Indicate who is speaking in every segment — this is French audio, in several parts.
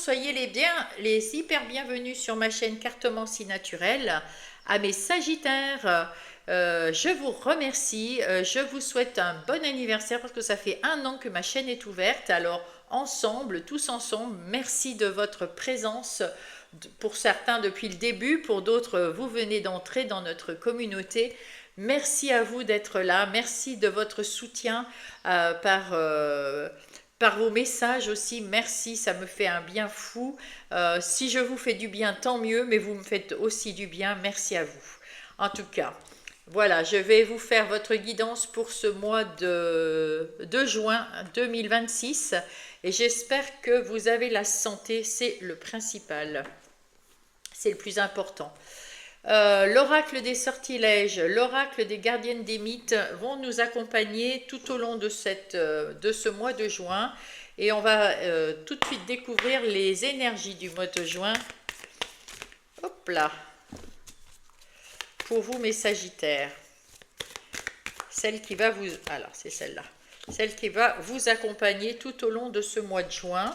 Speaker 1: soyez les hyper bienvenus sur ma chaîne Cartomancie Naturelle. À mes Sagittaires, je vous remercie, je vous souhaite un bon anniversaire parce que ça fait 1 an que ma chaîne est ouverte. Alors ensemble, tous ensemble, merci de votre présence. Pour certains depuis le début, pour d'autres, vous venez d'entrer dans notre communauté. Merci à vous d'être là, merci de votre soutien par vos messages aussi, merci, ça me fait un bien fou. Si je vous fais du bien, tant mieux, mais vous me faites aussi du bien, merci à vous. En tout cas, voilà, je vais vous faire votre guidance pour ce mois de juin 2026 et j'espère que vous avez la santé, c'est le principal, c'est le plus important. L'oracle des sortilèges, l'oracle des gardiennes des mythes vont nous accompagner tout au long de ce mois de juin. Et on va tout de suite découvrir les énergies du mois de juin. Hop là. Pour vous, mes Sagittaires. Celle qui va vous... Alors, c'est celle-là. Celle qui va vous accompagner tout au long de ce mois de juin.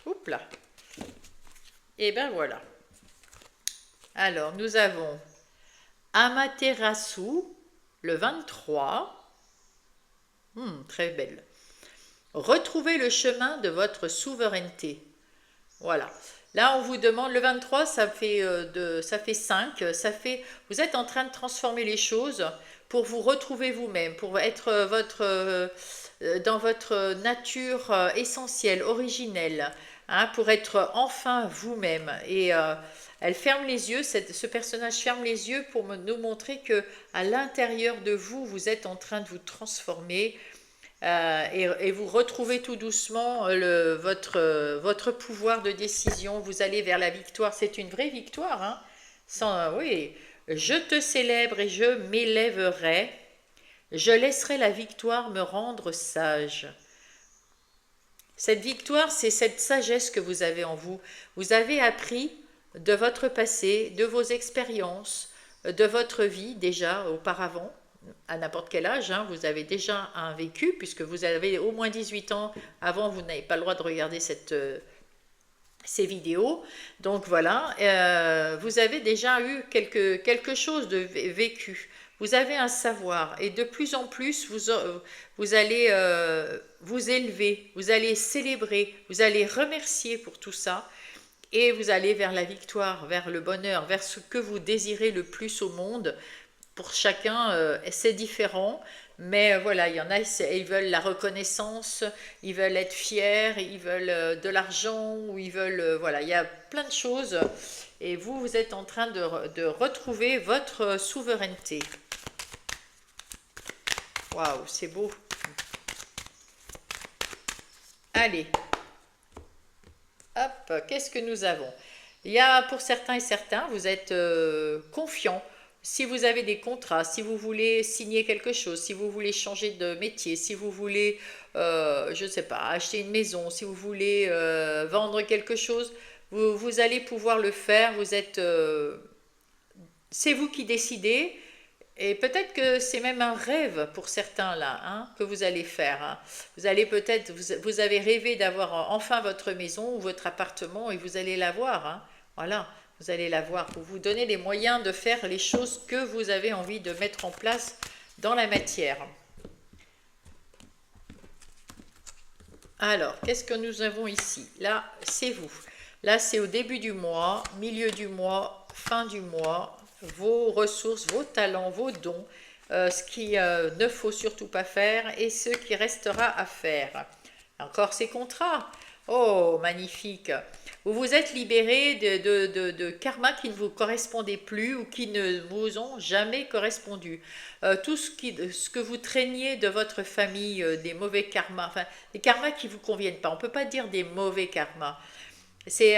Speaker 1: Oups là. Et ben voilà. Alors, nous avons Amaterasu, le 23. Très belle. Retrouvez le chemin de votre souveraineté. Voilà. Là, on vous demande, le 23, ça fait 5. Vous êtes en train de transformer les choses pour vous retrouver vous-même, pour être dans votre nature essentielle, originelle, hein, pour être enfin vous-même. Et elle ferme les yeux, ce personnage ferme les yeux pour nous montrer que à l'intérieur de vous, vous êtes en train de vous transformer et vous retrouvez tout doucement votre pouvoir de décision. Vous allez vers la victoire. C'est une vraie victoire, hein. Oui, je te célèbre et je m'élèverai. Je laisserai la victoire me rendre sage. Cette victoire, c'est cette sagesse que vous avez en vous. Vous avez appris de votre passé, de vos expériences, de votre vie déjà auparavant, à n'importe quel âge, hein, vous avez déjà un vécu, puisque vous avez au moins 18 ans, avant vous n'avez pas le droit de regarder ces vidéos. Donc voilà, vous avez déjà eu quelque chose de vécu. Vous avez un savoir et de plus en plus, vous allez vous élever, vous allez célébrer, vous allez remercier pour tout ça et vous allez vers la victoire, vers le bonheur, vers ce que vous désirez le plus au monde. Pour chacun, c'est différent, mais voilà, il y en a, ils veulent la reconnaissance, ils veulent être fiers, ils veulent de l'argent, ou ils veulent, voilà, il y a plein de choses. Et vous, vous êtes en train de retrouver votre souveraineté. Waouh, c'est beau. Allez, hop, qu'est-ce que nous avons? Il y a pour certains et certains, vous êtes confiants. Si vous avez des contrats, si vous voulez signer quelque chose, si vous voulez changer de métier, si vous voulez, je ne sais pas, acheter une maison, si vous voulez vendre quelque chose, vous allez pouvoir le faire. C'est vous qui décidez. Et peut-être que c'est même un rêve pour certains là, hein, que vous allez faire, hein. Vous allez peut-être, vous avez rêvé d'avoir enfin votre maison ou votre appartement et vous allez l'avoir, hein. Voilà, vous allez l'avoir pour vous donner les moyens de faire les choses que vous avez envie de mettre en place dans la matière. Alors, qu'est-ce que nous avons ici? Là, c'est vous. Là, c'est au début du mois, milieu du mois, fin du mois, vos ressources, vos talents, vos dons, ce qui ne faut surtout pas faire et ce qui restera à faire. Encore ces contrats. Oh, magnifique. Vous vous êtes libéré de karma qui ne vous correspondait plus ou qui ne vous ont jamais correspondu. Tout ce que vous traîniez de votre famille, des mauvais karmas, enfin, des karmas qui ne vous conviennent pas. On ne peut pas dire des mauvais karmas. C'est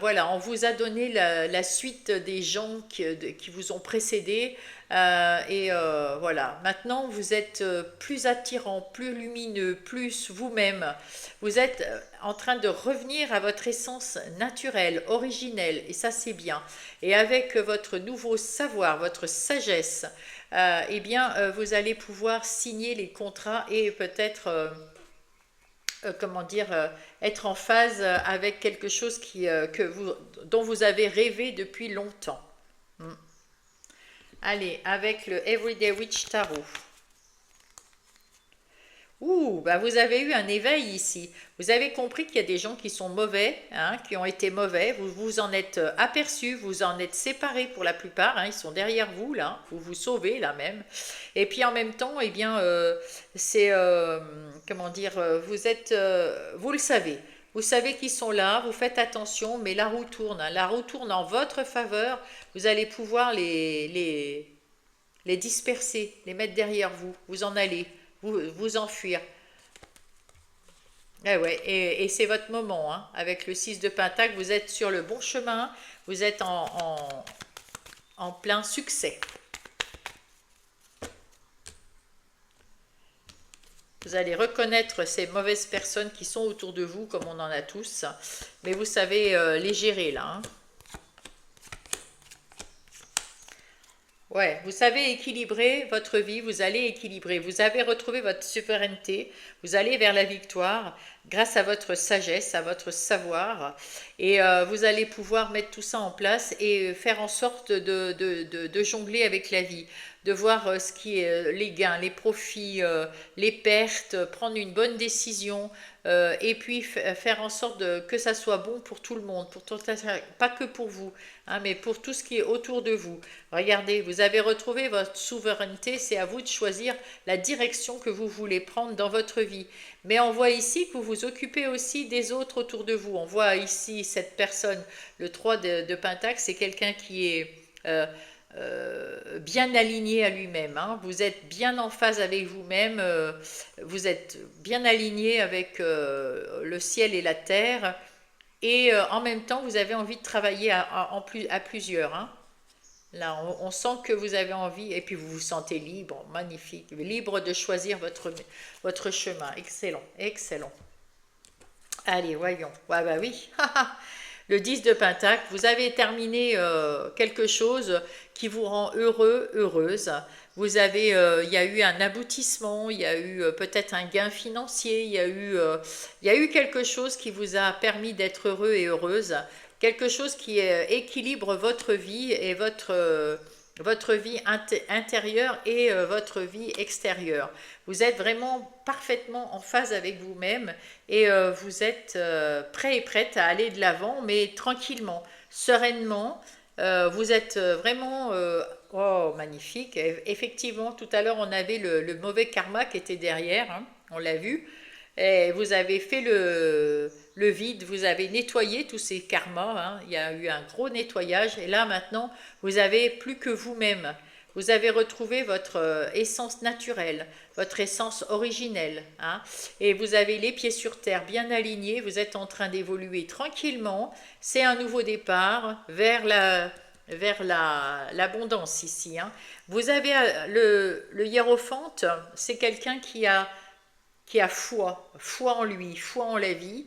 Speaker 1: voilà, on vous a donné la suite des gens qui vous ont précédé, Voilà, maintenant vous êtes plus attirant, plus lumineux, plus vous-même. Vous êtes en train de revenir à votre essence naturelle, originelle, et ça c'est bien. Et avec votre nouveau savoir, votre sagesse, eh bien vous allez pouvoir signer les contrats et peut-être comment dire, être en phase avec quelque chose dont vous avez rêvé depuis longtemps. Hmm. Allez, avec le Everyday Witch Tarot. Ouh, bah vous avez eu un éveil ici. Vous avez compris qu'il y a des gens qui sont mauvais, hein, qui ont été mauvais. Vous vous en êtes aperçus, vous en êtes séparés pour la plupart. Hein, ils sont derrière vous là, vous vous sauvez là même. Et puis en même temps, eh bien, c'est comment dire, vous le savez. Vous savez qu'ils sont là, vous faites attention, mais la roue tourne. Hein, la roue tourne en votre faveur. Vous allez pouvoir les disperser, les mettre derrière vous. Vous en allez vous enfuir. Ah ouais, et c'est votre moment, hein. Avec le 6 de Pentacle, vous êtes sur le bon chemin, vous êtes en plein succès. Vous allez reconnaître ces mauvaises personnes qui sont autour de vous, comme on en a tous, mais vous savez les gérer là, hein. Ouais, vous savez équilibrer votre vie, vous allez équilibrer, vous avez retrouvé votre souveraineté, vous allez vers la victoire grâce à votre sagesse, à votre savoir, et vous allez pouvoir mettre tout ça en place et faire en sorte de jongler avec la vie, de voir ce qui est les gains, les profits, les pertes, prendre une bonne décision, et puis faire en sorte que ça soit bon pour tout le monde, pas que pour vous, hein, mais pour tout ce qui est autour de vous. Regardez, vous avez retrouvé votre souveraineté, c'est à vous de choisir la direction que vous voulez prendre dans votre vie. Mais on voit ici que vous vous occupez aussi des autres autour de vous. On voit ici cette personne, le 3 de Pentacle, c'est quelqu'un qui est bien aligné à lui-même, hein. Vous êtes bien en phase avec vous-même, vous êtes bien aligné avec le ciel et la terre, et en même temps, vous avez envie de travailler à plusieurs, hein. Là, on sent que vous avez envie, et puis vous vous sentez libre, magnifique, libre de choisir votre chemin. Excellent, excellent. Allez, voyons. Ouais, bah oui. Le 10 de Pentacle, vous avez terminé quelque chose qui vous rend heureux, heureuse. Il y a eu un aboutissement, il y a eu peut-être un gain financier, il y a eu quelque chose qui vous a permis d'être heureux et heureuse, quelque chose qui équilibre votre vie et votre vie intérieure et votre vie extérieure. Vous êtes vraiment parfaitement en phase avec vous-même et vous êtes prêt et prête à aller de l'avant, mais tranquillement, sereinement. Vous êtes vraiment... oh, magnifique. Effectivement, tout à l'heure, on avait le mauvais karma qui était derrière, hein, on l'a vu. Et vous avez fait le vide, vous avez nettoyé tous ces karmas, hein. Il y a eu un gros nettoyage et là maintenant vous avez plus que vous-même. Vous avez retrouvé votre essence naturelle, votre essence originelle, hein. Et vous avez les pieds sur terre bien alignés, vous êtes en train d'évoluer tranquillement. C'est un nouveau départ vers l'abondance ici, hein. Vous avez le hiérophante, c'est quelqu'un qui a foi en lui, foi en la vie,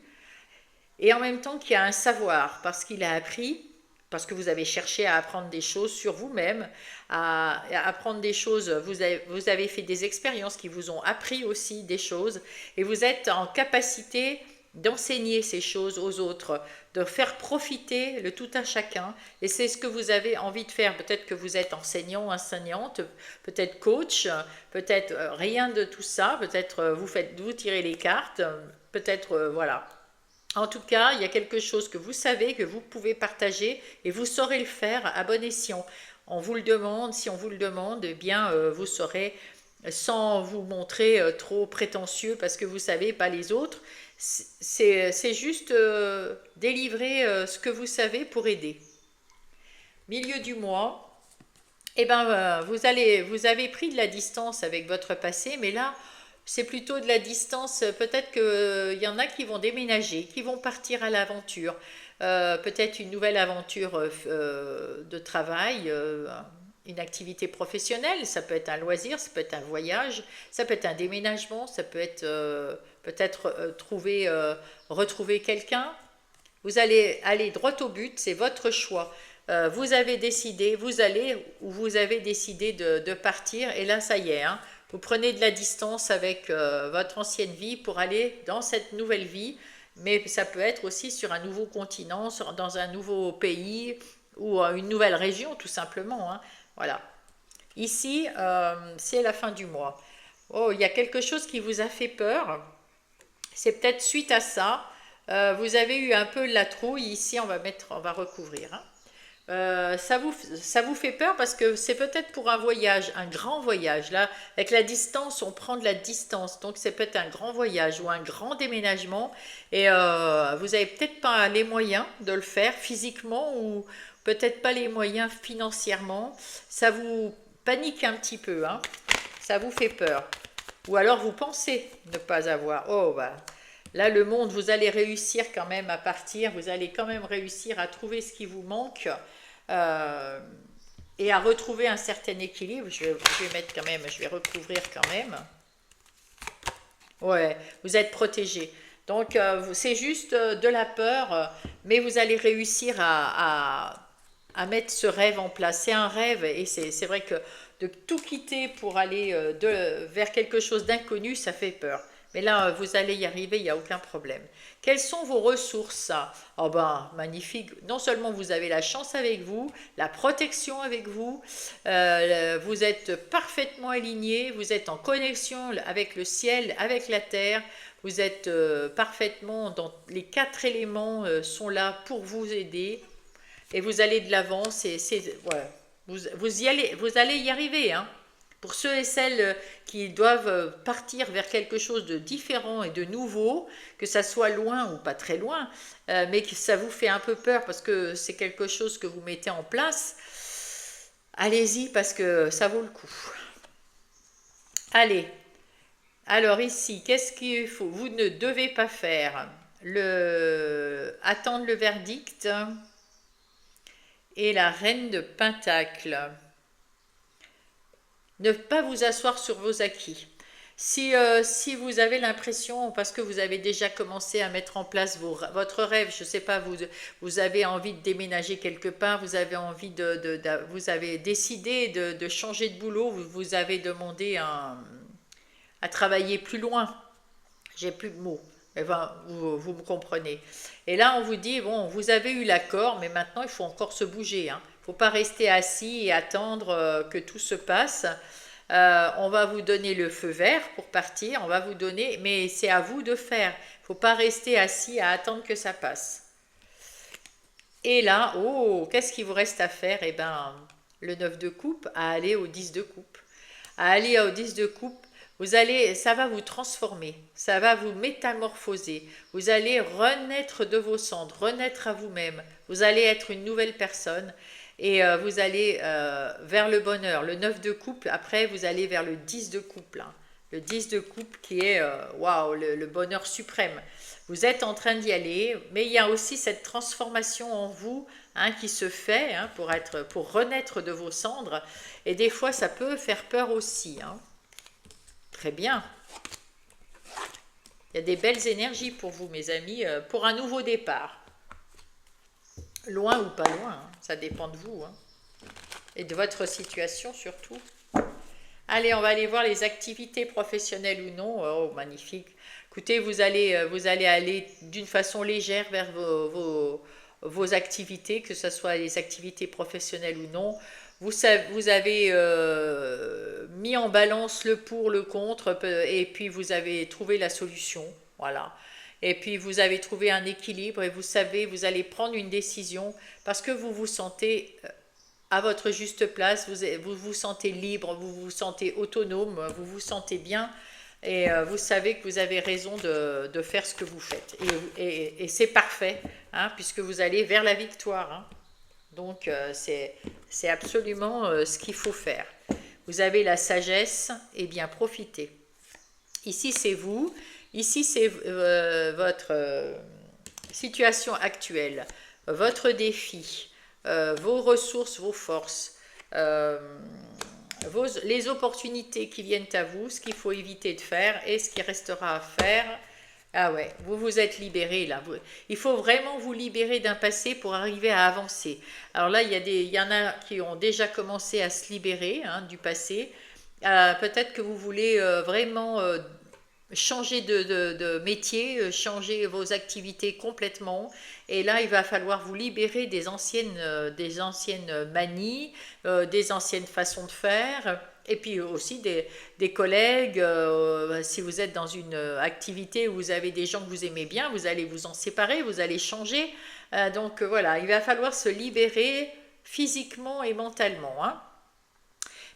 Speaker 1: et en même temps qui a un savoir, parce qu'il a appris, parce que vous avez cherché à apprendre des choses sur vous-même, à apprendre des choses, vous avez fait des expériences qui vous ont appris aussi des choses, et vous êtes en capacité d'enseigner ces choses aux autres, de faire profiter le tout à chacun, et c'est ce que vous avez envie de faire. Peut-être que vous êtes enseignant, enseignante, peut-être coach, peut-être rien de tout ça, peut-être vous tirez les cartes, peut-être voilà. En tout cas, il y a quelque chose que vous savez, que vous pouvez partager, et vous saurez le faire à bon escient. On vous le demande, si on vous le demande, eh bien vous saurez, sans vous montrer trop prétentieux, parce que vous savez, pas les autres. C'est juste délivrer ce que vous savez pour aider. Milieu du mois, eh ben, vous avez pris de la distance avec votre passé, mais là, c'est plutôt de la distance. Peut-être qu'il y en a qui vont déménager, qui vont partir à l'aventure. Peut-être une nouvelle aventure de travail. une activité professionnelle, ça peut être un loisir, ça peut être un voyage, ça peut être un déménagement, ça peut être peut-être retrouver quelqu'un. Vous allez aller droit au but, c'est votre choix. Vous avez décidé, vous allez ou vous avez décidé de partir et là ça y est, hein, vous prenez de la distance avec votre ancienne vie pour aller dans cette nouvelle vie, mais ça peut être aussi sur un nouveau continent, dans un nouveau pays ou une nouvelle région tout simplement, hein. Voilà. Ici, c'est la fin du mois. Oh, il y a quelque chose qui vous a fait peur. C'est peut-être suite à ça. Vous avez eu un peu la trouille. Ici, on va recouvrir, hein. Ça vous fait peur parce que c'est peut-être pour un voyage, un grand voyage. Là, avec la distance, on prend de la distance. Donc, c'est peut-être un grand voyage ou un grand déménagement. Et vous n'avez peut-être pas les moyens de le faire physiquement ou peut-être pas les moyens financièrement. Ça vous panique un petit peu, hein. Ça vous fait peur. Ou alors vous pensez ne pas avoir. Oh, bah. Là, le monde, vous allez réussir quand même à partir, vous allez quand même réussir à trouver ce qui vous manque euh, et à retrouver un certain équilibre. Je vais mettre quand même, je vais recouvrir quand même. Ouais, vous êtes protégé. Donc, c'est juste de la peur, mais vous allez réussir à mettre ce rêve en place. C'est un rêve et c'est vrai que de tout quitter pour aller vers quelque chose d'inconnu, ça fait peur. Mais là, vous allez y arriver, il n'y a aucun problème. Quelles sont vos ressources? Oh ben, magnifique. Non seulement vous avez la chance avec vous, la protection avec vous, vous êtes parfaitement aligné, vous êtes en connexion avec le ciel, avec la terre, vous êtes parfaitement dans les quatre éléments sont là pour vous aider et vous allez de l'avant. Ouais, vous allez y arriver, hein. Pour ceux et celles qui doivent partir vers quelque chose de différent et de nouveau, que ça soit loin ou pas très loin, mais que ça vous fait un peu peur parce que c'est quelque chose que vous mettez en place, allez-y parce que ça vaut le coup. Allez, alors ici, qu'est-ce qu'il faut? Vous ne devez pas faire attendre le verdict et la reine de Pentacle. Ne pas vous asseoir sur vos acquis. Si vous avez l'impression, parce que vous avez déjà commencé à mettre en place votre rêve, je ne sais pas, vous avez envie de déménager quelque part, vous avez envie vous avez décidé de changer de boulot, vous avez demandé à travailler plus loin. J'ai plus de mots. Enfin, vous me comprenez. Et là, on vous dit, bon, vous avez eu l'accord, mais maintenant, il faut encore se bouger, hein. Il ne faut pas rester assis et attendre que tout se passe. On va vous donner le feu vert pour partir, on va vous donner, mais c'est à vous de faire. Il ne faut pas rester assis à attendre que ça passe. Et là, oh, qu'est-ce qu'il vous reste à faire? Eh bien, le 9 de coupe, à aller au 10 de coupe. À aller au 10 de coupe, ça va vous transformer, ça va vous métamorphoser. Vous allez renaître de vos cendres, renaître à vous-même. Vous allez être une nouvelle personne et vous allez vers le bonheur. Le 9 de coupe, après, vous allez vers le 10 de couple, hein. Le 10 de coupe qui est waouh, le bonheur suprême. Vous êtes en train d'y aller, mais il y a aussi cette transformation en vous, hein, qui se fait, hein, pour renaître de vos cendres. Et des fois, ça peut faire peur aussi, hein. Très bien. Il y a des belles énergies pour vous, mes amis, pour un nouveau départ. Loin ou pas loin, hein, ça dépend de vous, hein, et de votre situation surtout. Allez, on va aller voir les activités professionnelles ou non. Oh, magnifique. Écoutez, vous allez aller d'une façon légère vers vos activités, que ce soit les activités professionnelles ou non. Vous avez mis en balance le pour, le contre, et puis vous avez trouvé la solution. Voilà. Et puis vous avez trouvé un équilibre et vous savez, vous allez prendre une décision parce que vous vous sentez à votre juste place, vous vous sentez libre, vous vous sentez autonome, vous vous sentez bien et vous savez que vous avez raison de faire ce que vous faites. Et c'est parfait, hein, puisque vous allez vers la victoire, hein. Donc c'est absolument ce qu'il faut faire. Vous avez la sagesse, et bien profitez. Ici c'est vous, ici c'est votre situation actuelle, votre défi, vos ressources, vos forces. euh, les opportunités qui viennent à vous, ce qu'il faut éviter de faire et ce qui restera à faire. Ah ouais, vous vous êtes libéré là. Il faut vraiment vous libérer d'un passé pour arriver à avancer. Alors là, il y en a qui ont déjà commencé à se libérer hein, du passé. Peut-être que vous voulez vraiment changer de métier, changer vos activités complètement. Et là, il va falloir vous libérer des anciennes manies, des anciennes façons de faire. Et puis aussi des collègues, si vous êtes dans une activité où vous avez des gens que vous aimez bien, vous allez vous en séparer, vous allez changer. Donc voilà, il va falloir se libérer physiquement et mentalement. Hein.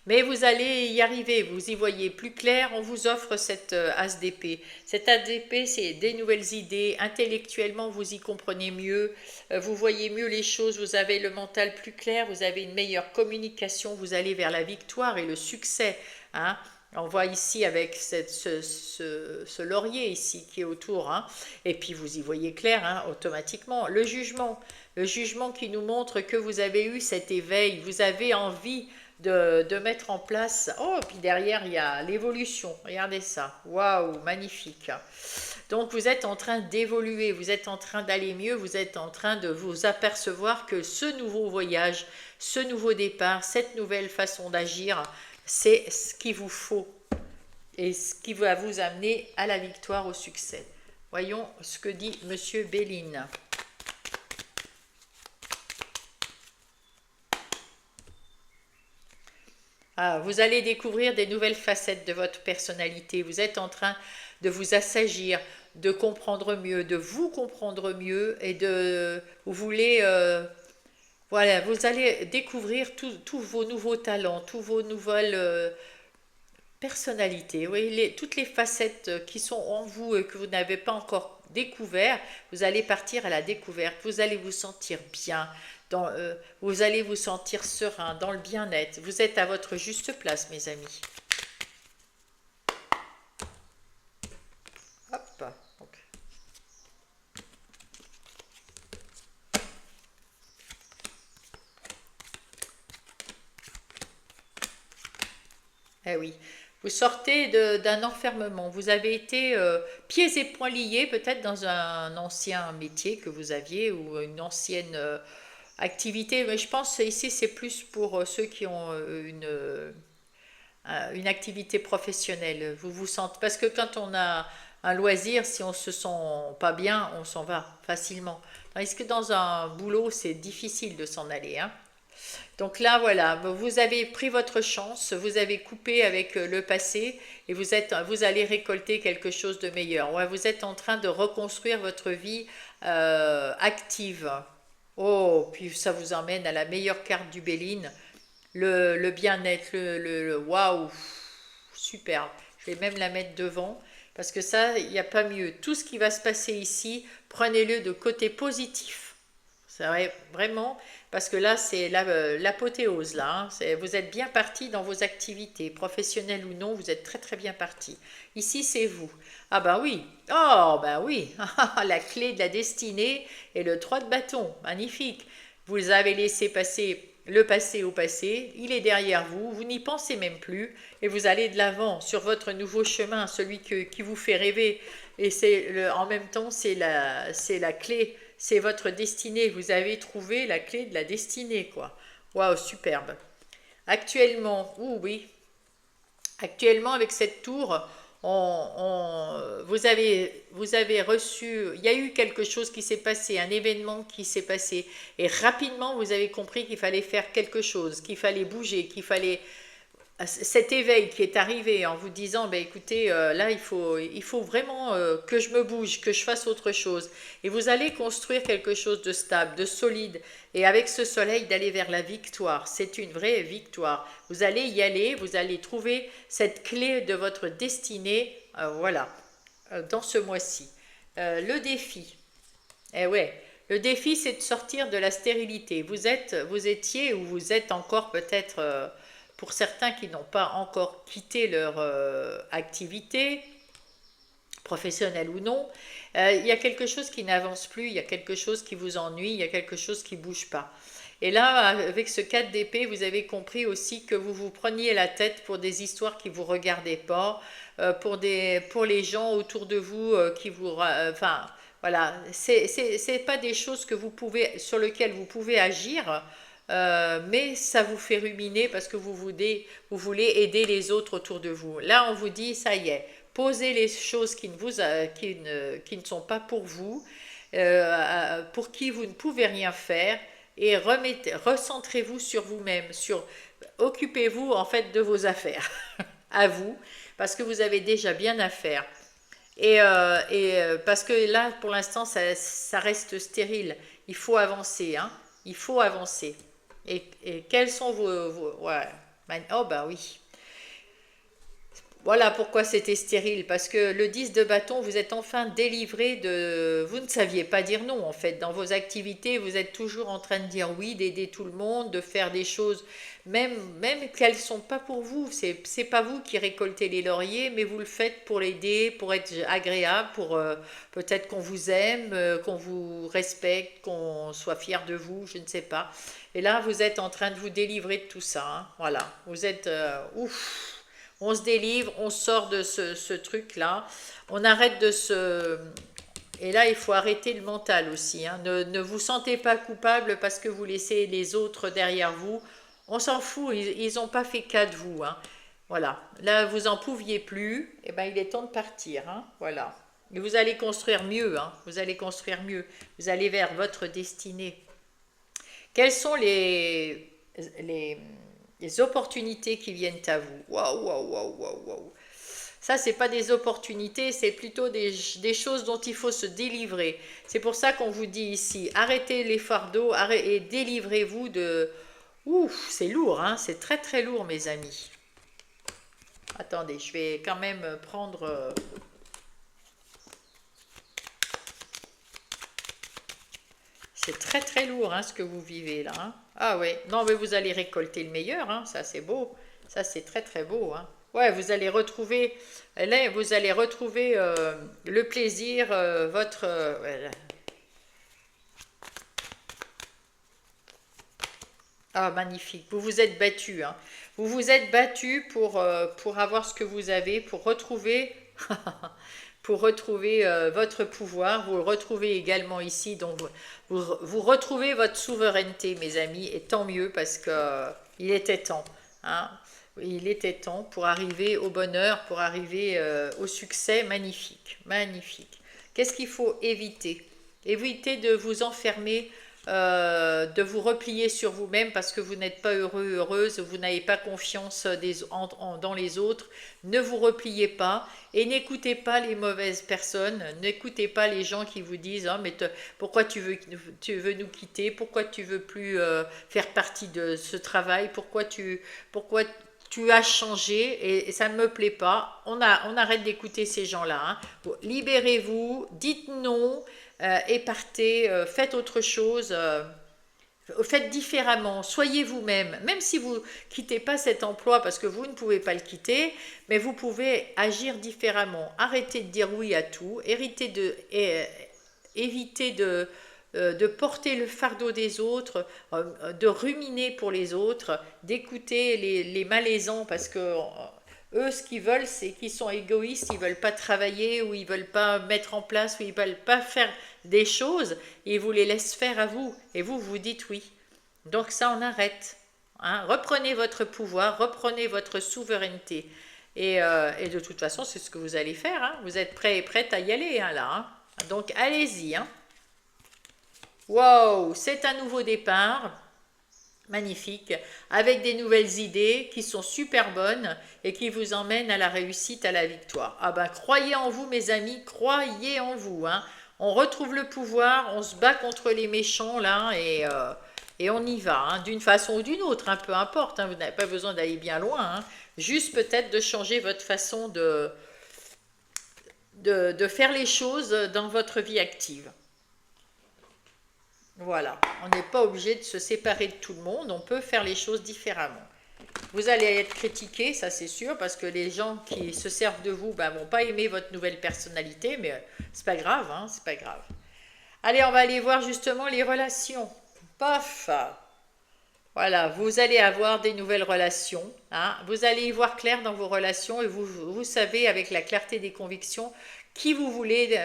Speaker 1: Mais vous allez y arriver, vous y voyez plus clair, on vous offre cette as d'épée. Cette as d'épée, c'est des nouvelles idées, intellectuellement vous y comprenez mieux, vous voyez mieux les choses, vous avez le mental plus clair, vous avez une meilleure communication, vous allez vers la victoire et le succès. Hein. On voit ici avec ce laurier ici qui est autour, hein. Et puis vous y voyez clair hein, automatiquement. Le jugement qui nous montre que vous avez eu cet éveil, vous avez envie de mettre en place. Oh, puis derrière, il y a l'évolution. Regardez ça. Waouh, magnifique. Donc, vous êtes en train d'évoluer, vous êtes en train d'aller mieux, vous êtes en train de vous apercevoir que ce nouveau voyage, ce nouveau départ, cette nouvelle façon d'agir, c'est ce qu'il vous faut et ce qui va vous amener à la victoire, au succès. Voyons ce que dit Monsieur Béline. Ah, vous allez découvrir des nouvelles facettes de votre personnalité. Vous êtes en train de vous assagir, de comprendre mieux, de vous comprendre mieux et vous voulez, voilà, vous allez découvrir tous vos nouveaux talents, tous vos nouvelles personnalités. Oui, toutes les facettes qui sont en vous et que vous n'avez pas encore découvert, vous allez partir à la découverte. Vous allez vous sentir bien, vous allez vous sentir serein, dans le bien-être. Vous êtes à votre juste place, mes amis. Hop. Donc. Eh oui, vous sortez d'un enfermement. Vous avez été pieds et poings liés, peut-être dans un ancien métier que vous aviez ou une ancienne activité. Mais je pense ici c'est plus pour ceux qui ont une activité professionnelle. Vous vous sentez parce que quand on a un loisir, si on se sent pas bien, on s'en va facilement. Tandis que dans un boulot, c'est difficile de s'en aller. Hein. Donc là, voilà, vous avez pris votre chance, vous avez coupé avec le passé et vous allez récolter quelque chose de meilleur. Ouais, vous êtes en train de reconstruire votre vie active. Oh, puis ça vous emmène à la meilleure carte du Béline, le bien-être, waouh, superbe. Je vais même la mettre devant parce que ça, il n'y a pas mieux. Tout ce qui va se passer ici, prenez-le de côté positif. C'est vrai, vraiment, parce que là, c'est l'apothéose, là. Hein. Vous êtes bien parti dans vos activités, professionnelles ou non, vous êtes très très bien parti. Ici, c'est vous. Ah ben oui, oh ben oui, la clé de la destinée et le 3 de bâton, magnifique. Vous avez laissé passer le passé au passé, il est derrière vous, vous n'y pensez même plus, et vous allez de l'avant sur votre nouveau chemin, celui qui vous fait rêver. Et en même temps, c'est la clé. C'est votre destinée. Vous avez trouvé la clé de la destinée, quoi. Waouh, superbe. Actuellement, oui. Actuellement, avec cette tour, vous avez reçu, il y a eu quelque chose qui s'est passé, un événement qui s'est passé. Et rapidement, vous avez compris qu'il fallait faire quelque chose, qu'il fallait bouger, qu'il fallait cet éveil qui est arrivé en vous disant, ben écoutez, là il faut vraiment que je me bouge, que je fasse autre chose. Et vous allez construire quelque chose de stable, de solide. Et avec ce soleil, d'aller vers la victoire. C'est une vraie victoire. Vous allez y aller, vous allez trouver cette clé de votre destinée, voilà, dans ce mois-ci. Le défi. Eh ouais, le défi, c'est de sortir de la stérilité. Vous étiez ou vous êtes encore peut-être, pour certains qui n'ont pas encore quitté leur activité, professionnelle ou non, il y a quelque chose qui n'avance plus, il y a quelque chose qui vous ennuie, il y a quelque chose qui ne bouge pas. Et là, avec ce 4 d'épée, vous avez compris aussi que vous vous preniez la tête pour des histoires qui vous regardaient pas, pour les gens autour de vous qui vous... enfin, voilà, c'est pas des choses que vous pouvez, sur lesquelles vous pouvez agir, mais ça vous fait ruminer parce que vous voulez aider les autres autour de vous. Là, on vous dit, ça y est, posez les choses qui ne sont pas pour vous, pour qui vous ne pouvez rien faire, et recentrez-vous sur vous-même, occupez-vous en fait de vos affaires, à vous, parce que vous avez déjà bien à faire. Parce que là, pour l'instant, ça reste stérile. Il faut avancer, hein. Il faut avancer. Et quels sont ouais. Oh, bah oui. Voilà pourquoi c'était stérile, parce que le 10 de bâton, vous êtes enfin délivré de... Vous ne saviez pas dire non, en fait. Dans vos activités, vous êtes toujours en train de dire oui, d'aider tout le monde, de faire des choses, même qu'elles ne sont pas pour vous. C'est pas vous qui récoltez les lauriers, mais vous le faites pour l'aider, pour être agréable, pour peut-être qu'on vous aime, qu'on vous respecte, qu'on soit fier de vous, je ne sais pas. Et là, vous êtes en train de vous délivrer de tout ça, hein. Voilà, vous êtes... ouf. On se délivre, on sort de ce truc-là, on arrête de se... Et là, il faut arrêter le mental aussi, hein. Ne vous sentez pas coupable parce que vous laissez les autres derrière vous. On s'en fout, ils n'ont pas fait cas de vous, hein. Voilà, là, vous en pouviez plus, et ben, il est temps de partir, hein. Voilà. Et vous allez construire mieux, hein. Vous allez construire mieux. Vous allez vers votre destinée. Quelles sont les, les opportunités qui viennent à vous? Waouh, waouh, waouh, waouh, waouh. Ça, c'est pas des opportunités, c'est plutôt des choses dont il faut se délivrer. C'est pour ça qu'on vous dit ici, arrêtez les fardeaux et délivrez-vous de... Ouf, c'est lourd, hein, c'est très très lourd, mes amis. Attendez, je vais quand même prendre... C'est très très lourd, hein, ce que vous vivez là, hein. Ah oui, non mais vous allez récolter le meilleur, hein, ça c'est beau, ça c'est très très beau, hein. Ouais, vous allez retrouver, là, vous allez retrouver le plaisir, votre... ouais. Ah, magnifique, vous vous êtes battu, hein. Vous vous êtes battu pour avoir ce que vous avez, pour retrouver... pour retrouver votre pouvoir, vous le retrouvez également ici, donc vous retrouvez votre souveraineté, mes amis, et tant mieux parce que il était temps, hein. Il était temps pour arriver au bonheur, pour arriver au succès. Magnifique, magnifique. Qu'est-ce qu'il faut éviter? Éviter de vous enfermer, de vous replier sur vous-même parce que vous n'êtes pas heureux, heureuse, vous n'avez pas confiance dans les autres. Ne vous repliez pas et n'écoutez pas les mauvaises personnes, n'écoutez pas les gens qui vous disent oh, mais pourquoi tu veux nous quitter, pourquoi tu veux plus faire partie de ce travail, pourquoi tu as changé et ça ne me plaît pas. On arrête d'écouter ces gens-là, hein. Libérez-vous, dites non, et partez, faites autre chose, faites différemment, soyez vous-même, même si vous quittez pas cet emploi parce que vous ne pouvez pas le quitter, mais vous pouvez agir différemment. Arrêtez de dire oui à tout, évitez de porter le fardeau des autres, de ruminer pour les autres, d'écouter les malaisants parce que eux, ce qu'ils veulent, c'est qu'ils sont égoïstes, ils veulent pas travailler ou ils veulent pas mettre en place ou ils veulent pas faire des choses et ils vous les laissent faire à vous et vous, vous dites oui. Donc ça, on arrête, hein. Reprenez votre pouvoir, reprenez votre souveraineté et de toute façon, c'est ce que vous allez faire, hein. Vous êtes prêts et prêtes à y aller, hein, là, hein. Donc allez-y, hein. Wow, c'est un nouveau départ, magnifique, avec des nouvelles idées qui sont super bonnes et qui vous emmènent à la réussite, à la victoire. Ah ben, croyez en vous, mes amis, croyez en vous, hein. On retrouve le pouvoir, on se bat contre les méchants, là, et on y va, hein, d'une façon ou d'une autre, hein, peu importe, hein, vous n'avez pas besoin d'aller bien loin, hein, juste peut-être de changer votre façon de faire les choses dans votre vie active. Voilà, on n'est pas obligé de se séparer de tout le monde, on peut faire les choses différemment. Vous allez être critiqué, ça c'est sûr, parce que les gens qui se servent de vous ben, vont pas aimer votre nouvelle personnalité, mais c'est pas grave, hein, c'est pas grave. Allez, on va aller voir justement les relations. Paf! Voilà, vous allez avoir des nouvelles relations, hein. Vous allez y voir clair dans vos relations et vous savez avec la clarté des convictions qui vous voulez,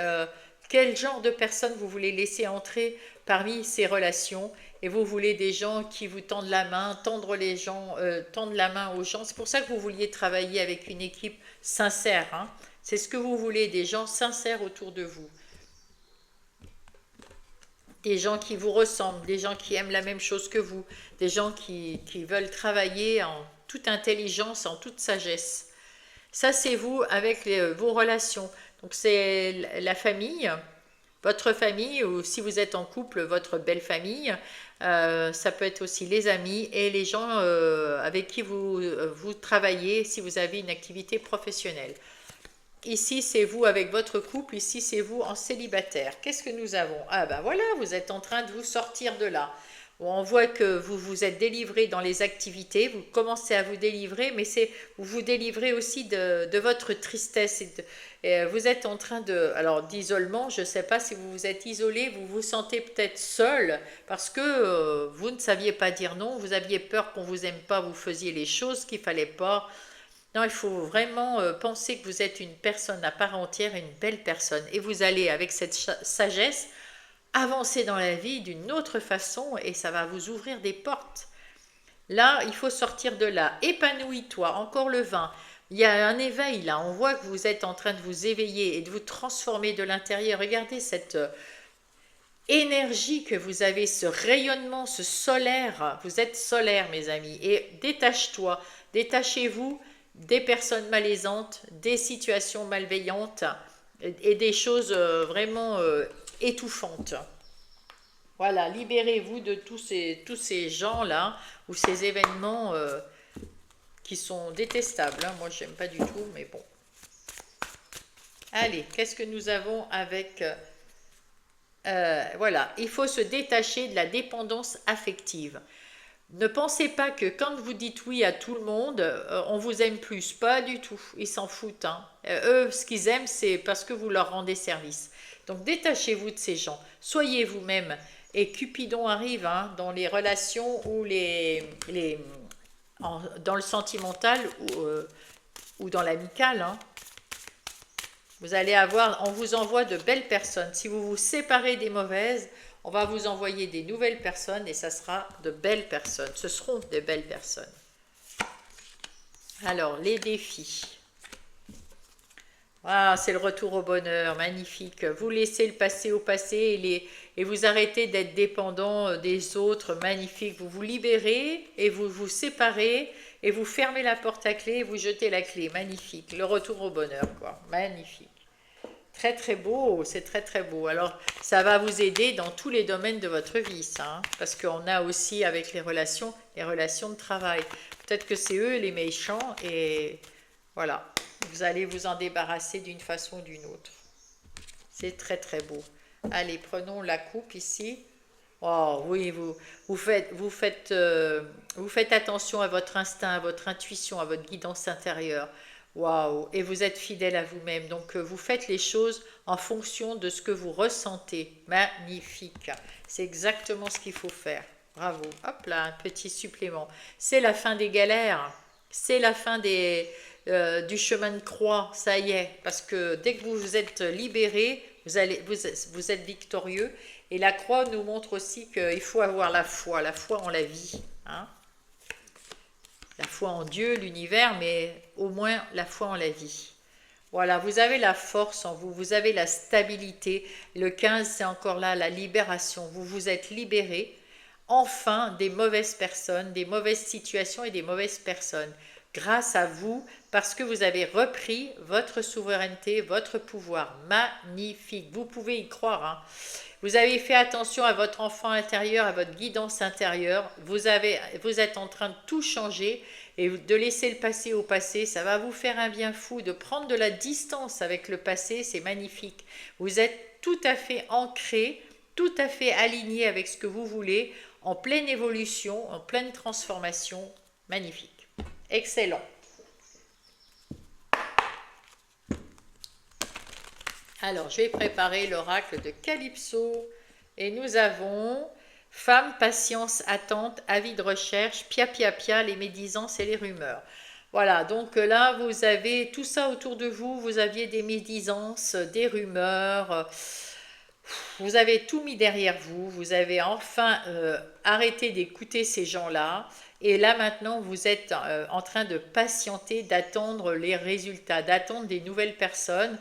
Speaker 1: quel genre de personne vous voulez laisser entrer parmi ces relations. Et vous voulez des gens qui vous tendent la main, tendre la main aux gens. C'est pour ça que vous vouliez travailler avec une équipe sincère, hein. C'est ce que vous voulez, des gens sincères autour de vous. Des gens qui vous ressemblent, des gens qui aiment la même chose que vous, des gens qui veulent travailler en toute intelligence, en toute sagesse. Ça, c'est vous avec vos relations. Donc, c'est la famille, votre famille, ou si vous êtes en couple, votre belle famille. Ça peut être aussi les amis et les gens avec qui vous travaillez si vous avez une activité professionnelle. Ici, c'est vous avec votre couple, ici, c'est vous en célibataire. Qu'est-ce que nous avons? Ah ben voilà, vous êtes en train de vous sortir de là. Bon, on voit que vous vous êtes délivré dans les activités, vous commencez à vous délivrer, mais vous vous délivrez aussi de votre tristesse. Et vous êtes en train alors d'isolement, je ne sais pas si vous vous êtes isolé, vous vous sentez peut-être seul parce que vous ne saviez pas dire non, vous aviez peur qu'on vous aime pas, vous faisiez les choses qu'il fallait pas. Non, il faut vraiment penser que vous êtes une personne à part entière, une belle personne. Et vous allez, avec cette sagesse, avancer dans la vie d'une autre façon et ça va vous ouvrir des portes. Là, il faut sortir de là. Épanouis-toi, encore le vin. Il y a un éveil là, on voit que vous êtes en train de vous éveiller et de vous transformer de l'intérieur. Regardez cette énergie que vous avez, ce rayonnement, ce solaire. Vous êtes solaire, mes amis. Et détache-toi, détachez-vous des personnes malaisantes, des situations malveillantes et des choses vraiment étouffantes. Voilà, libérez-vous de tous ces gens-là ou ces événements qui sont détestables, hein. Moi, je n'aime pas du tout, mais bon. Allez, qu'est-ce que nous avons avec... voilà, il faut se détacher de la dépendance affective. Ne pensez pas que quand vous dites oui à tout le monde, on vous aime plus. Pas du tout. Ils s'en foutent, hein. Eux, ce qu'ils aiment, c'est parce que vous leur rendez service. Donc détachez-vous de ces gens. Soyez vous-même. Et Cupidon arrive, hein, dans les relations ou dans le sentimental ou dans l'amical, hein. Vous allez avoir, on vous envoie de belles personnes. Si vous vous séparez des mauvaises, on va vous envoyer des nouvelles personnes et ça sera de belles personnes. Ce seront de belles personnes. Alors, les défis. Ah, c'est le retour au bonheur, magnifique. Vous laissez le passé au passé et vous arrêtez d'être dépendant des autres, magnifique. Vous vous libérez et vous vous séparez et vous fermez la porte à clé et vous jetez la clé, magnifique. Le retour au bonheur, quoi, magnifique. Très très beau, c'est très très beau. Alors ça va vous aider dans tous les domaines de votre vie, ça, hein, parce qu'on a aussi avec les relations de travail. Peut-être que c'est eux les méchants et voilà, vous allez vous en débarrasser d'une façon ou d'une autre. C'est très très beau. Allez, prenons la coupe ici. Oh oui, vous faites attention à votre instinct, à votre intuition, à votre guidance intérieure. Waouh! Et vous êtes fidèle à vous-même. Donc, vous faites les choses en fonction de ce que vous ressentez. Magnifique. C'est exactement ce qu'il faut faire. Bravo. Hop là, un petit supplément. C'est la fin des galères. C'est la fin du chemin de croix. Ça y est. Parce que dès que vous vous êtes libéré, vous êtes victorieux. Et la croix nous montre aussi qu'il faut avoir la foi en la vie, hein. La foi en Dieu, l'univers, mais au moins la foi en la vie. Voilà, vous avez la force en vous, vous avez la stabilité. Le 15, c'est encore là, la libération. Vous vous êtes libéré, enfin, des mauvaises personnes, des mauvaises situations et des mauvaises personnes. Grâce à vous, parce que vous avez repris votre souveraineté, votre pouvoir. Magnifique, vous pouvez y croire, hein. Vous avez fait attention à votre enfant intérieur, à votre guidance intérieure. Vous êtes en train de tout changer et de laisser le passé au passé. Ça va vous faire un bien fou de prendre de la distance avec le passé. C'est magnifique. Vous êtes tout à fait ancré, tout à fait aligné avec ce que vous voulez, en pleine évolution, en pleine transformation. Magnifique. Excellent. Alors, je vais préparer l'oracle de Calypso. Et nous avons Femme, patience, attente, avis de recherche, pia pia pia, les médisances et les rumeurs. Voilà, donc là, vous avez tout ça autour de vous. Vous aviez des médisances, des rumeurs. Vous avez tout mis derrière vous. Vous avez enfin arrêté d'écouter ces gens-là. Et là, maintenant, vous êtes en train de patienter, d'attendre les résultats, d'attendre des nouvelles personnes.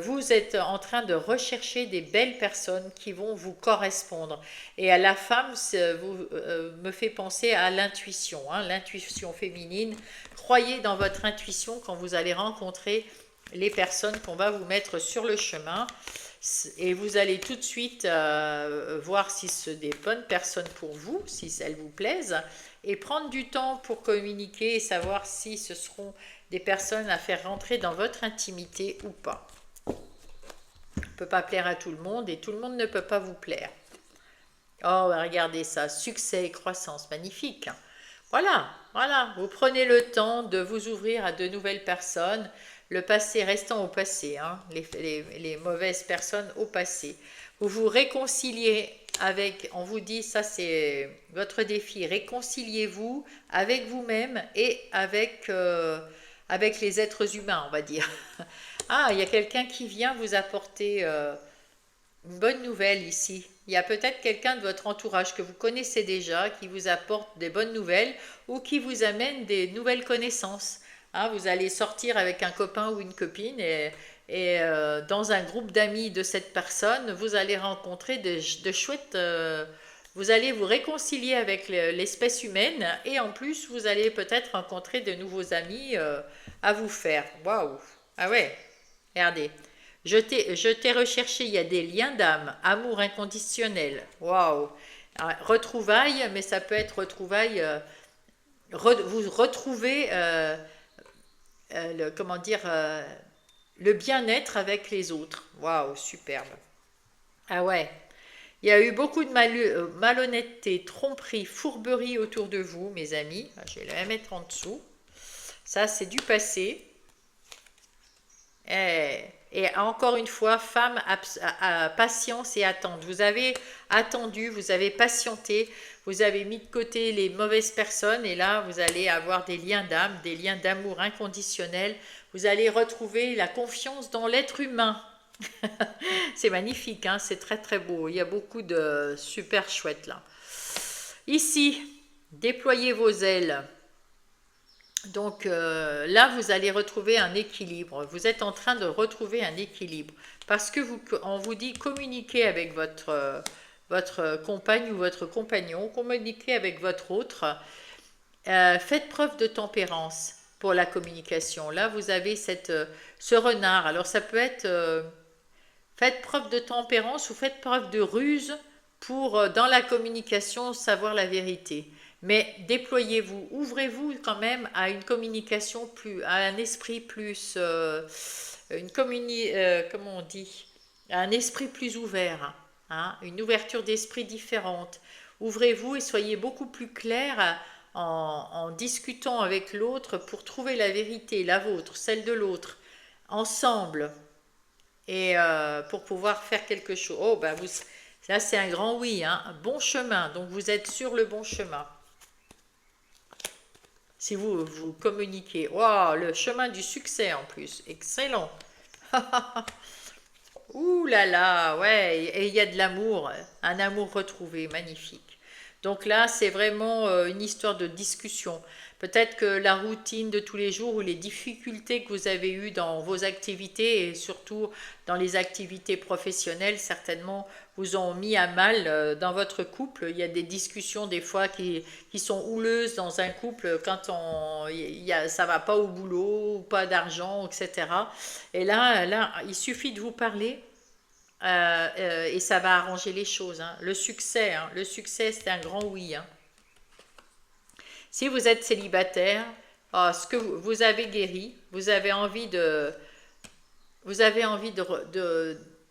Speaker 1: Vous êtes en train de rechercher des belles personnes qui vont vous correspondre. Et à la femme, me fait penser à l'intuition, hein, l'intuition féminine. Croyez dans votre intuition quand vous allez rencontrer les personnes qu'on va vous mettre sur le chemin. Et vous allez tout de suite voir si c'est des bonnes personnes pour vous, si elles vous plaisent, et prendre du temps pour communiquer et savoir si ce seront des personnes à faire rentrer dans votre intimité ou pas. On ne peut pas plaire à tout le monde et tout le monde ne peut pas vous plaire. Oh, regardez ça, succès et croissance, magnifique. Voilà, voilà, vous prenez le temps de vous ouvrir à de nouvelles personnes, le passé restant au passé, hein, les mauvaises personnes au passé. Vous vous réconciliez avec, on vous dit, ça c'est votre défi, réconciliez-vous avec vous-même et avec les êtres humains, on va dire. Ah, il y a quelqu'un qui vient vous apporter une bonne nouvelle ici. Il y a peut-être quelqu'un de votre entourage que vous connaissez déjà qui vous apporte des bonnes nouvelles ou qui vous amène des nouvelles connaissances. Hein, vous allez sortir avec un copain ou une copine et dans un groupe d'amis de cette personne, vous allez rencontrer de chouettes... vous allez vous réconcilier avec l'espèce humaine et en plus, vous allez peut-être rencontrer de nouveaux amis à vous faire. Waouh! Ah ouais, regardez. Je t'ai recherché, il y a des liens d'âme, amour inconditionnel. Waouh! Ah, retrouvailles, mais ça peut être retrouvailles. Vous retrouvez, comment dire, le bien-être avec les autres. Waouh, superbe. Ah ouais. Il y a eu beaucoup de malhonnêteté, tromperie, fourberie autour de vous, mes amis. Ah, je vais la mettre en dessous. Ça, c'est du passé. Et encore une fois, femme, patience et attente. Vous avez attendu, vous avez patienté, vous avez mis de côté les mauvaises personnes et là, vous allez avoir des liens d'âme, des liens d'amour inconditionnel. Vous allez retrouver la confiance dans l'être humain. C'est magnifique, hein, c'est très très beau. Il y a beaucoup de super chouettes là. Ici, déployez vos ailes. Donc là, vous allez retrouver un équilibre. Vous êtes en train de retrouver un équilibre. Parce que on vous dit communiquer avec votre compagne ou votre compagnon, communiquer avec votre autre. Faites preuve de tempérance pour la communication. Là, vous avez ce renard. Alors ça peut être faites preuve de tempérance ou faites preuve de ruse pour, dans la communication, savoir la vérité. Mais déployez-vous, ouvrez-vous quand même à une communication plus, à un esprit plus, comment on dit, à un esprit plus ouvert, hein, une ouverture d'esprit différente. Ouvrez-vous et soyez beaucoup plus clair en discutant avec l'autre pour trouver la vérité, la vôtre, celle de l'autre, ensemble, et pour pouvoir faire quelque chose. Oh, ben là c'est un grand oui, hein, un bon chemin, donc vous êtes sur le bon chemin. Si vous communiquez, wow, le chemin du succès en plus, excellent. Ouh là là, ouais, et il y a de l'amour, un amour retrouvé, magnifique. Donc là, c'est vraiment une histoire de discussion. Peut-être que la routine de tous les jours ou les difficultés que vous avez eues dans vos activités et surtout dans les activités professionnelles, certainement, vous ont mis à mal dans votre couple. Il y a des discussions des fois qui sont houleuses dans un couple quand ça va pas au boulot, ou pas d'argent, etc. Et là, il suffit de vous parler et ça va arranger les choses. Hein. Le succès, c'est un grand oui. Hein. Si vous êtes célibataire, ce que vous avez guéri, vous avez envie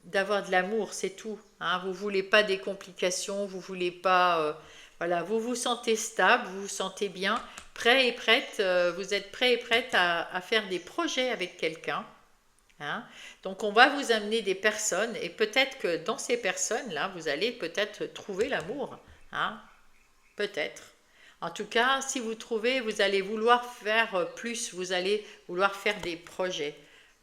Speaker 1: d'avoir de l'amour, c'est tout. Hein. Vous voulez pas des complications, vous voulez pas, voilà, vous vous sentez stable, vous vous sentez bien, prêt et prête, vous êtes prêt et prête à faire des projets avec quelqu'un. Hein. Donc on va vous amener des personnes et peut-être que dans ces personnes-là, vous allez peut-être trouver l'amour. Hein? Peut-être. En tout cas, si vous trouvez, vous allez vouloir faire plus, vous allez vouloir faire des projets.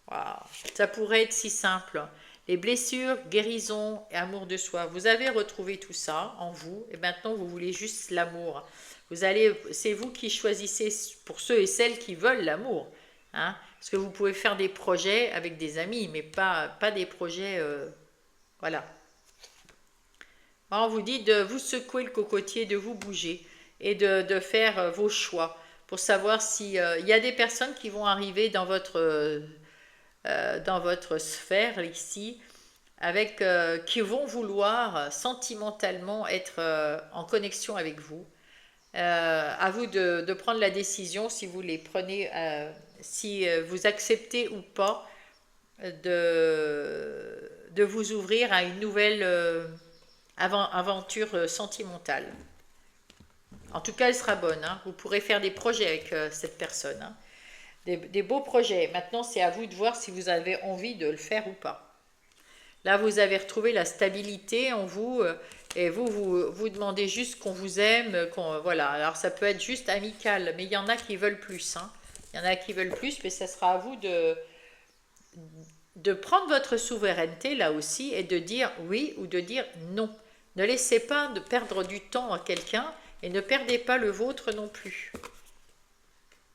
Speaker 1: Waouh. Ça pourrait être si simple. Les blessures, guérison et amour de soi. Vous avez retrouvé tout ça en vous et maintenant vous voulez juste l'amour. C'est vous qui choisissez pour ceux et celles qui veulent l'amour. Hein? Parce que vous pouvez faire des projets avec des amis, mais pas des projets. Voilà. On vous dit de vous secouer le cocotier, de vous bouger et de faire vos choix pour savoir si il y a des personnes qui vont arriver dans votre sphère ici, qui vont vouloir sentimentalement être en connexion avec vous. À vous de prendre la décision si vous les prenez, si vous acceptez ou pas de vous ouvrir à une nouvelle aventure sentimentale. En tout cas, elle sera bonne. Hein. Vous pourrez faire des projets avec cette personne. Hein. Des beaux projets. Maintenant, c'est à vous de voir si vous avez envie de le faire ou pas. Là, vous avez retrouvé la stabilité en vous et vous demandez juste qu'on vous aime. Voilà. Alors, ça peut être juste amical, mais il y en a qui veulent plus. Hein. Il y en a qui veulent plus, mais ça sera à vous de prendre votre souveraineté là aussi et de dire oui ou de dire non. Ne laissez pas de perdre du temps à quelqu'un et ne perdez pas le vôtre non plus.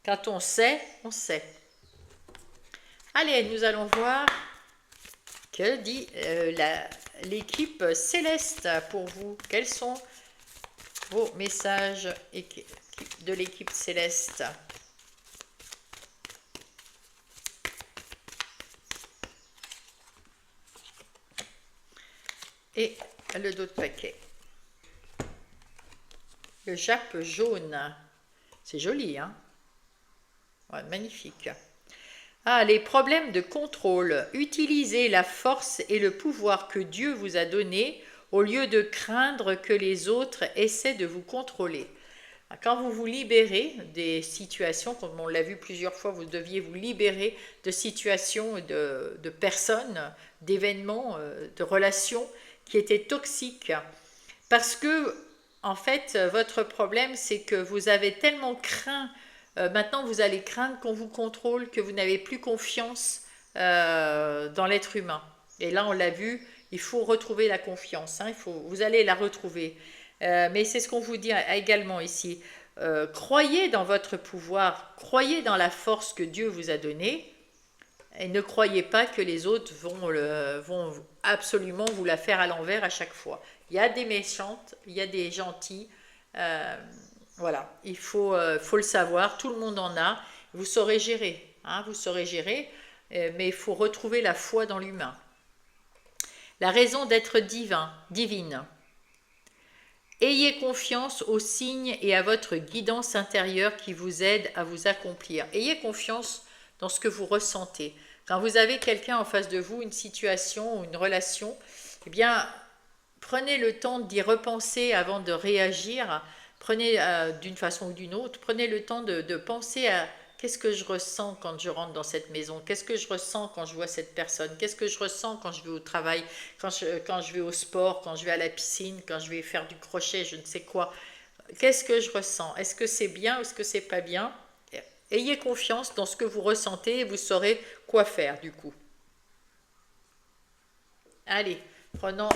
Speaker 1: Quand on sait, on sait. Allez, nous allons voir que dit l'équipe céleste pour vous. Quels sont vos messages de l'équipe céleste ? Et le dos de paquet. Le jappe jaune. C'est joli, hein? Ouais, magnifique. Ah, les problèmes de contrôle. Utilisez la force et le pouvoir que Dieu vous a donné au lieu de craindre que les autres essaient de vous contrôler. Quand vous vous libérez des situations, comme on l'a vu plusieurs fois, vous deviez vous libérer de situations, de personnes, d'événements, de relations qui étaient toxiques. Parce que, en fait, votre problème, c'est que vous avez tellement craint, maintenant vous allez craindre qu'on vous contrôle, que vous n'avez plus confiance dans l'être humain. Et là, on l'a vu, il faut retrouver la confiance, hein, vous allez la retrouver. Mais c'est ce qu'on vous dit également ici. Croyez dans votre pouvoir, croyez dans la force que Dieu vous a donnée, et ne croyez pas que les autres vont absolument vous la faire à l'envers à chaque fois. Il y a des méchantes, il y a des gentils. Voilà, il faut le savoir, tout le monde en a. Vous saurez gérer, hein, vous saurez gérer, mais il faut retrouver la foi dans l'humain. La raison d'être divine. Ayez confiance aux signes et à votre guidance intérieure qui vous aide à vous accomplir. Ayez confiance dans ce que vous ressentez. Quand vous avez quelqu'un en face de vous, une situation ou une relation, eh bien, prenez le temps d'y repenser avant de réagir. Prenez d'une façon ou d'une autre, prenez le temps de penser à qu'est-ce que je ressens quand je rentre dans cette maison, qu'est-ce que je ressens quand je vois cette personne, qu'est-ce que je ressens quand je vais au travail, quand je vais au sport, quand je vais à la piscine, quand je vais faire du crochet, je ne sais quoi. Qu'est-ce que je ressens? Est-ce que c'est bien ou est-ce que c'est pas bien? Ayez confiance dans ce que vous ressentez et vous saurez quoi faire du coup. Allez, prenons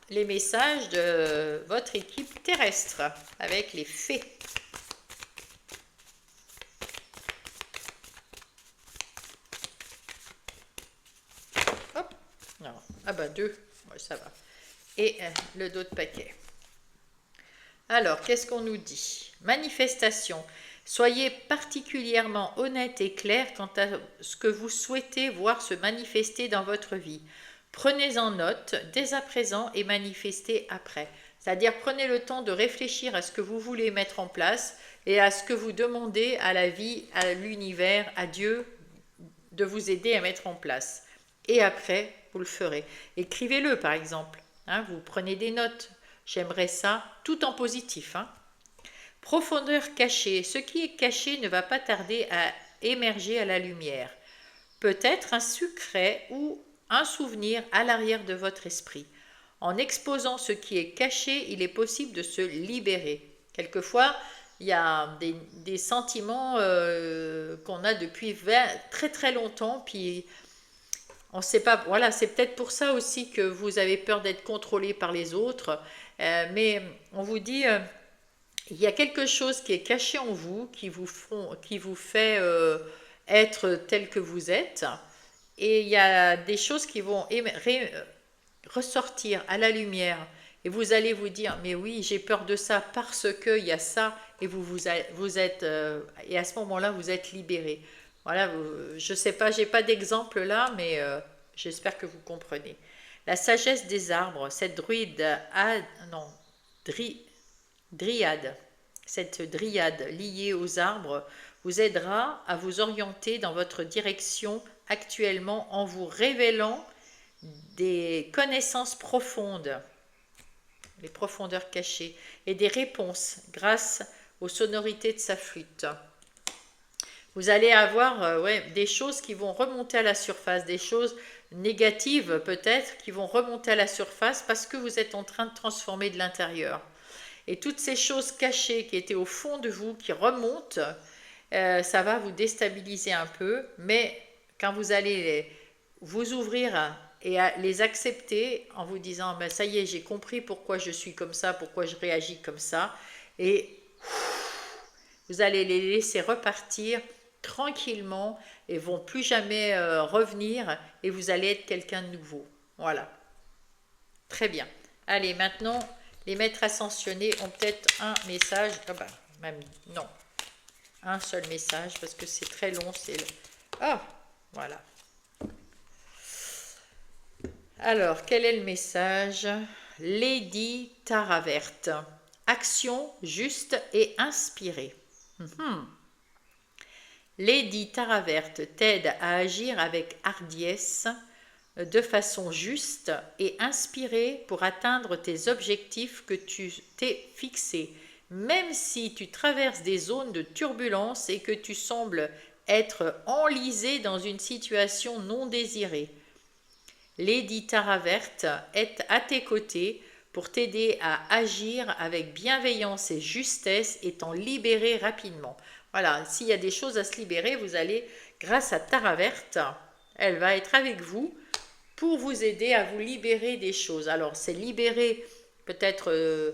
Speaker 1: les messages de votre équipe terrestre avec les fées. Hop, non. Ah bah 2, ouais, ça va. Et le dos de paquet. Alors, qu'est-ce qu'on nous dit? Manifestation. Soyez particulièrement honnête et clair quant à ce que vous souhaitez voir se manifester dans votre vie. Prenez en note dès à présent et manifestez après. C'est-à-dire prenez le temps de réfléchir à ce que vous voulez mettre en place et à ce que vous demandez à la vie, à l'univers, à Dieu de vous aider à mettre en place. Et après, vous le ferez. Écrivez-le par exemple. Hein, vous prenez des notes. J'aimerais ça, tout en positif. Hein. Profondeur cachée. Ce qui est caché ne va pas tarder à émerger à la lumière. Peut-être un secret ou un souvenir à l'arrière de votre esprit. En exposant ce qui est caché, il est possible de se libérer. Quelquefois, il y a des sentiments qu'on a depuis très très longtemps, puis on ne sait pas, voilà, c'est peut-être pour ça aussi que vous avez peur d'être contrôlé par les autres, mais on vous dit, il y a quelque chose qui est caché en vous, qui vous fait être tel que vous êtes, et il y a des choses qui vont ressortir à la lumière, et vous allez vous dire, mais oui, j'ai peur de ça parce que il y a ça, et vous êtes, et à ce moment-là, vous êtes libéré. Voilà, je sais pas, j'ai pas d'exemple là, mais j'espère que vous comprenez. La sagesse des arbres, cette non, dryade, cette dryade liée aux arbres vous aidera à vous orienter dans votre direction actuellement en vous révélant des connaissances profondes, les profondeurs cachées, et des réponses grâce aux sonorités de sa flûte. Vous allez avoir ouais, des choses qui vont remonter à la surface, des choses négatives peut-être qui vont remonter à la surface parce que vous êtes en train de transformer de l'intérieur. Et toutes ces choses cachées qui étaient au fond de vous, qui remontent, ça va vous déstabiliser un peu, mais quand vous allez vous ouvrir et à les accepter en vous disant ben, ça y est, j'ai compris pourquoi je suis comme ça, pourquoi je réagis comme ça, et vous allez les laisser repartir tranquillement et vont plus jamais revenir et vous allez être quelqu'un de nouveau. Voilà. Très bien. Allez, maintenant, les maîtres ascensionnés ont peut-être un message. Ah bah, même non. Un seul message parce que c'est très long. C'est le... Ah, voilà. Alors, quel est le message? Lady Taraverte. Action juste et inspirée. Lady Taraverte t'aide à agir avec hardiesse, de façon juste et inspirée pour atteindre tes objectifs que tu t'es fixés, même si tu traverses des zones de turbulence et que tu sembles être enlisé dans une situation non désirée. Lady Taraverte est à tes côtés pour t'aider à agir avec bienveillance et justesse et t'en libérer rapidement. Voilà, s'il y a des choses à se libérer, vous allez, grâce à Taraverte, elle va être avec vous pour vous aider à vous libérer des choses. Alors, c'est libérer peut-être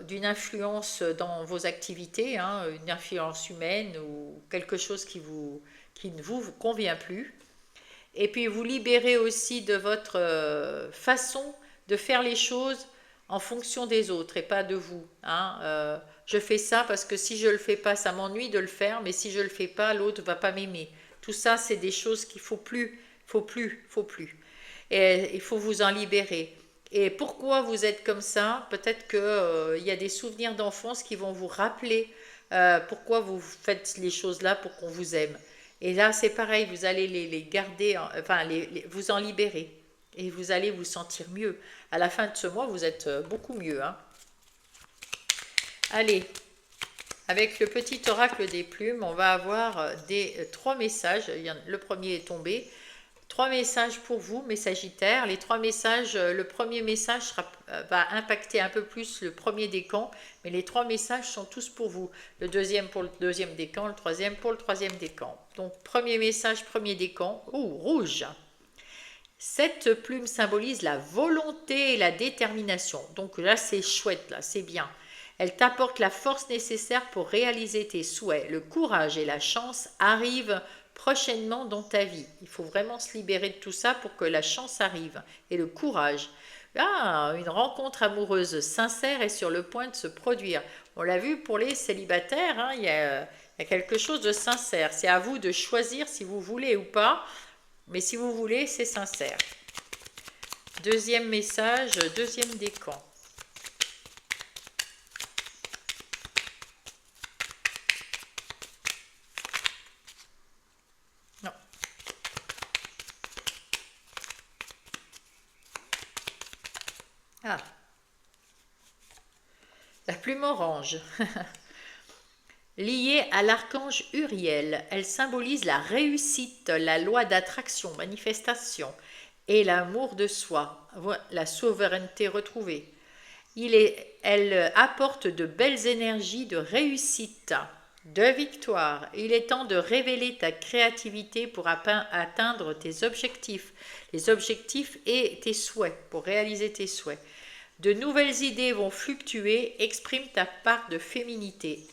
Speaker 1: d'une influence dans vos activités, hein, une influence humaine ou quelque chose qui ne vous convient plus. Et puis, vous libérer aussi de votre façon de faire les choses en fonction des autres et pas de vous. Hein. Je fais ça parce que si je ne le fais pas, ça m'ennuie de le faire, mais si je ne le fais pas, l'autre ne va pas m'aimer. Tout ça, c'est des choses qu'il faut plus. Et il faut vous en libérer. Et pourquoi vous êtes comme ça? Peut-être qu'il y a des souvenirs d'enfance qui vont vous rappeler pourquoi vous faites les choses là pour qu'on vous aime. Et là, c'est pareil, vous allez les garder, enfin, vous en libérer. Et vous allez vous sentir mieux. À la fin de ce mois, vous êtes beaucoup mieux. Hein. Allez, avec le petit oracle des plumes, on va avoir trois messages. Le premier est tombé. 3 messages pour vous, mes Sagittaires. Les 3 messages, le premier message va impacter un peu plus le premier décan, mais les 3 messages sont tous pour vous. Le deuxième pour le deuxième décan, le troisième pour le troisième décan. Donc, premier message, premier décan. Rouge. Cette plume symbolise la volonté et la détermination. Donc là, c'est chouette, là, c'est bien. Elle t'apporte la force nécessaire pour réaliser tes souhaits. Le courage et la chance arrivent prochainement dans ta vie. Il faut vraiment se libérer de tout ça pour que la chance arrive. Et le courage. Ah, une rencontre amoureuse sincère est sur le point de se produire. On l'a vu pour les célibataires, hein, il y a quelque chose de sincère. C'est à vous de choisir si vous voulez ou pas. Mais si vous voulez, c'est sincère. Deuxième message, deuxième décan. Non. Ah. La plume orange. Liée à l'archange Uriel, elle symbolise la réussite, la loi d'attraction, manifestation, et l'amour de soi, la souveraineté retrouvée. Elle apporte de belles énergies de réussite, de victoire. Il est temps de révéler ta créativité pour atteindre tes objectifs, les objectifs et tes souhaits, pour réaliser tes souhaits. De nouvelles idées vont fluctuer, exprime ta part de féminité.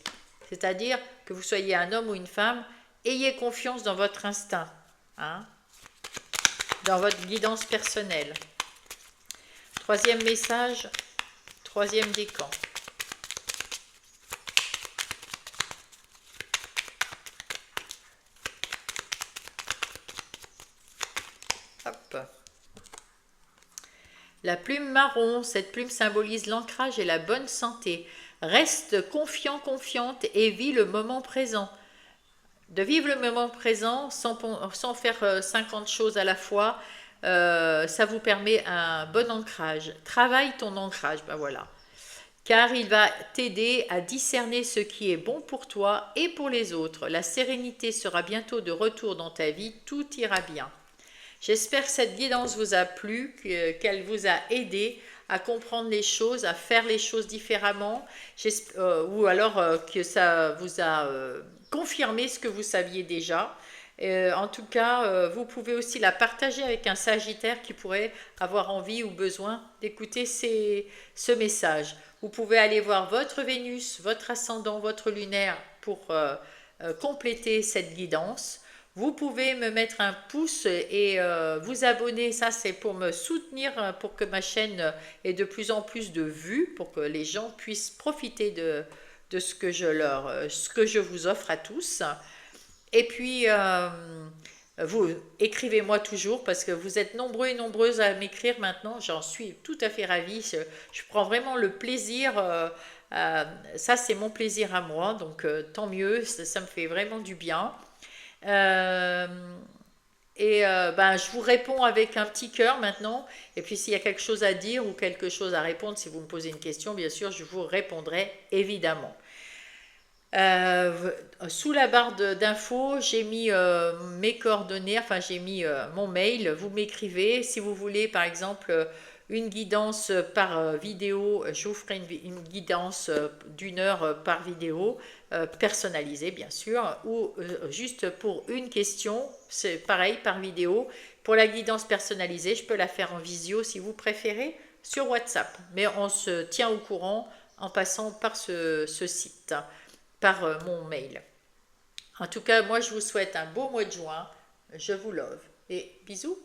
Speaker 1: C'est-à-dire que vous soyez un homme ou une femme, ayez confiance dans votre instinct, hein, dans votre guidance personnelle. Troisième message, troisième décan. Hop. La plume marron, cette plume symbolise l'ancrage et la bonne santé. Reste confiant, confiante et vis le moment présent. De vivre le moment présent sans faire 50 choses à la fois, ça vous permet un bon ancrage. Travaille ton ancrage, ben voilà. Car il va t'aider à discerner ce qui est bon pour toi et pour les autres. La sérénité sera bientôt de retour dans ta vie, tout ira bien. J'espère que cette guidance vous a plu, qu'elle vous a aidé à comprendre les choses, à faire les choses différemment, ou alors que ça vous a confirmé ce que vous saviez déjà. En tout cas, vous pouvez aussi la partager avec un Sagittaire qui pourrait avoir envie ou besoin d'écouter ce message. Vous pouvez aller voir votre Vénus, votre ascendant, votre lunaire pour compléter cette guidance. Vous pouvez me mettre un pouce et vous abonner, ça c'est pour me soutenir, pour que ma chaîne ait de plus en plus de vues, pour que les gens puissent profiter de ce que je vous offre à tous. Et puis, vous écrivez-moi toujours parce que vous êtes nombreux et nombreuses à m'écrire maintenant, j'en suis tout à fait ravie, je prends vraiment le plaisir, ça c'est mon plaisir à moi, donc tant mieux, ça me fait vraiment du bien. Euh, je vous réponds avec un petit cœur maintenant. Et puis s'il y a quelque chose à dire ou quelque chose à répondre, si vous me posez une question, bien sûr, je vous répondrai évidemment. Sous la barre d'infos, j'ai mis mes coordonnées, enfin j'ai mis mon mail, vous m'écrivez. Si vous voulez par exemple une guidance par vidéo, je vous ferai une guidance d'une heure par vidéo, personnalisée bien sûr, ou juste pour une question, c'est pareil par vidéo. Pour la guidance personnalisée, je peux la faire en visio si vous préférez, sur WhatsApp. Mais on se tient au courant en passant par ce site, par mon mail. En tout cas, moi je vous souhaite un beau mois de juin, je vous love et bisous.